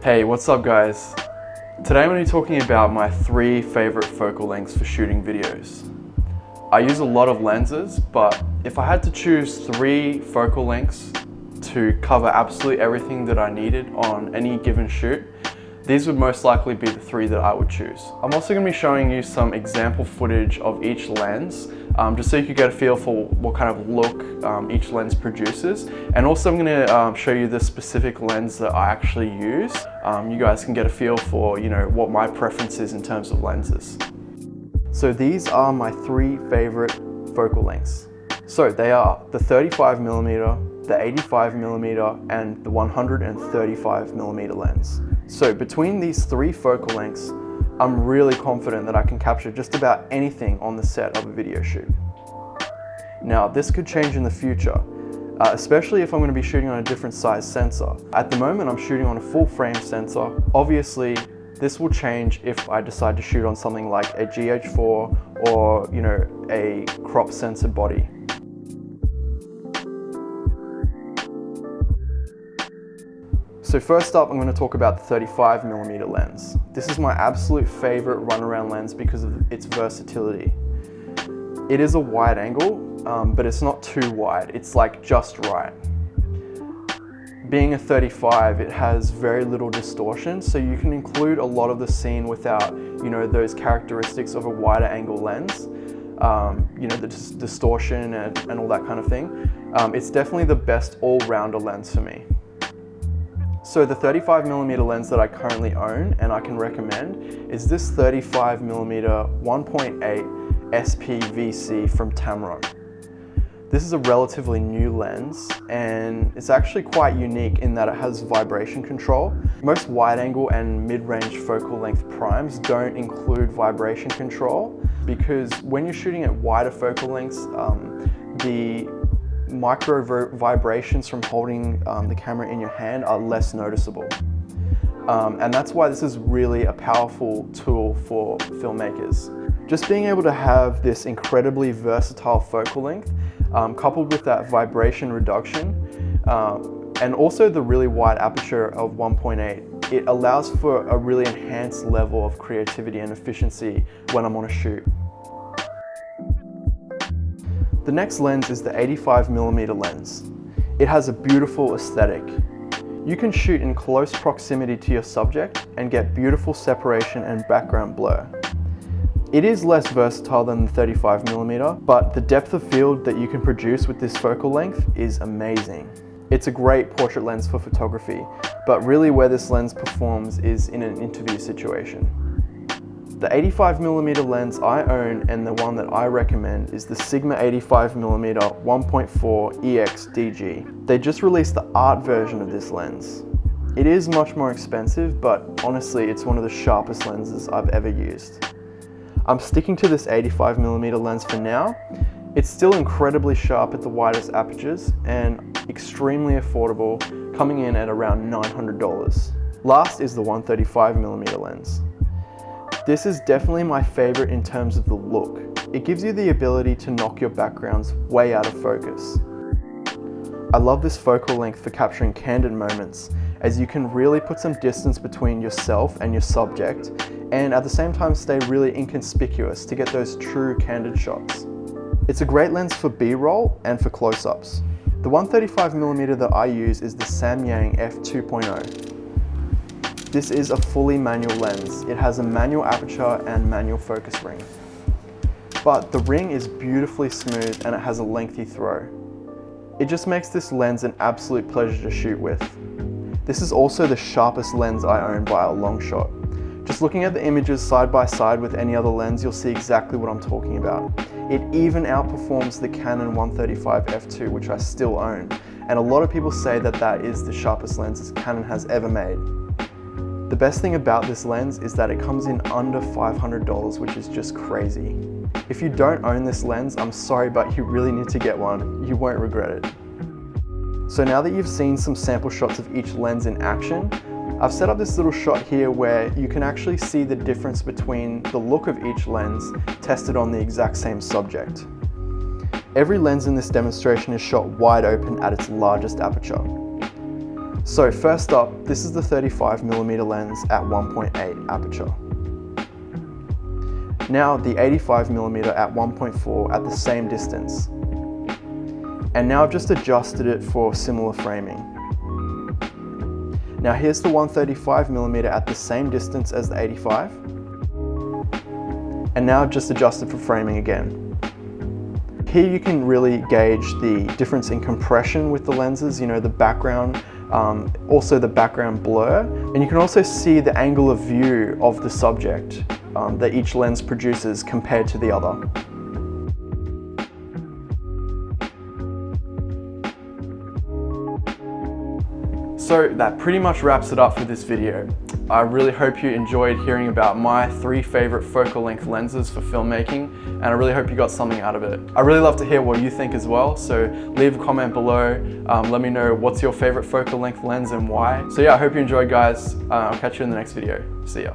Hey, what's up guys? Today I'm going to be talking about my 3 favorite focal lengths for shooting videos. I use a lot of lenses, but if I had to choose 3 focal lengths to cover absolutely everything that I needed on any given shoot, these would most likely be the 3 that I would choose. I'm also going to be showing you some example footage of each lens, just so you can get a feel for what kind of look each lens produces. And also I'm going to show you the specific lens that I actually use. You guys can get a feel for, what my preference is in terms of lenses. So these are my 3 favorite focal lengths. So they are the 35mm, the 85mm, and the 135mm lens. So between these 3 focal lengths, I'm really confident that I can capture just about anything on the set of a video shoot. Now, this could change in the future, especially if I'm going to be shooting on a different size sensor. At the moment, I'm shooting on a full frame sensor. Obviously, this will change if I decide to shoot on something like a GH4 or, a crop sensor body. So first up, I'm going to talk about the 35mm lens. This is my absolute favorite runaround lens because of its versatility. It is a wide angle, but it's not too wide. It's like just right. Being a 35, it has very little distortion, so you can include a lot of the scene without, those characteristics of a wider angle lens. The distortion and all that kind of thing. It's definitely the best all-rounder lens for me. So the 35mm lens that I currently own and I can recommend is this 35mm 1.8 SPVC from Tamron. This is a relatively new lens and it's actually quite unique in that it has vibration control. Most wide-angle and mid-range focal length primes don't include vibration control because when you're shooting at wider focal lengths, the micro vibrations from holding the camera in your hand are less noticeable. And that's why this is really a powerful tool for filmmakers. Just being able to have this incredibly versatile focal length, coupled with that vibration reduction, and also the really wide aperture of 1.8, it allows for a really enhanced level of creativity and efficiency when I'm on a shoot. The next lens is the 85mm lens. It has a beautiful aesthetic. You can shoot in close proximity to your subject and get beautiful separation and background blur. It is less versatile than the 35mm, but the depth of field that you can produce with this focal length is amazing. It's a great portrait lens for photography, but really where this lens performs is in an interview situation. The 85mm lens I own and the one that I recommend is the Sigma 85mm 1.4 EX DG. They just released the art version of this lens. It is much more expensive, but honestly it's one of the sharpest lenses I've ever used. I'm sticking to this 85mm lens for now. It's still incredibly sharp at the widest apertures and extremely affordable, coming in at around $900. Last is the 135mm lens. This is definitely my favorite in terms of the look. It gives you the ability to knock your backgrounds way out of focus. I love this focal length for capturing candid moments, as you can really put some distance between yourself and your subject, and at the same time stay really inconspicuous to get those true candid shots. It's a great lens for B-roll and for close-ups. The 135mm that I use is the Samyang F20. This is a fully manual lens. It has a manual aperture and manual focus ring. But the ring is beautifully smooth and it has a lengthy throw. It just makes this lens an absolute pleasure to shoot with. This is also the sharpest lens I own by a long shot. Just looking at the images side by side with any other lens, you'll see exactly what I'm talking about. It even outperforms the Canon 135 f2, which I still own. And a lot of people say that that is the sharpest lens Canon has ever made. The best thing about this lens is that it comes in under $500, which is just crazy. If you don't own this lens, I'm sorry, but you really need to get one. You won't regret it. So now that you've seen some sample shots of each lens in action, I've set up this little shot here where you can actually see the difference between the look of each lens tested on the exact same subject. Every lens in this demonstration is shot wide open at its largest aperture. So first up, this is the 35mm lens at 1.8 aperture. Now the 85mm at 1.4 at the same distance. And now I've just adjusted it for similar framing. Now here's the 135mm at the same distance as the 85. And now I've just adjusted for framing again. Here you can really gauge the difference in compression with the lenses, you know, the background, also the background blur. And you can also see the angle of view of the subject that each lens produces compared to the other. So that pretty much wraps it up for this video. I really hope you enjoyed hearing about my 3 favorite focal length lenses for filmmaking, and I really hope you got something out of it. I really love to hear what you think as well, so leave a comment below. Let me know what's your favorite focal length lens and why. So yeah, I hope you enjoyed, guys. I'll catch you in the next video. See ya.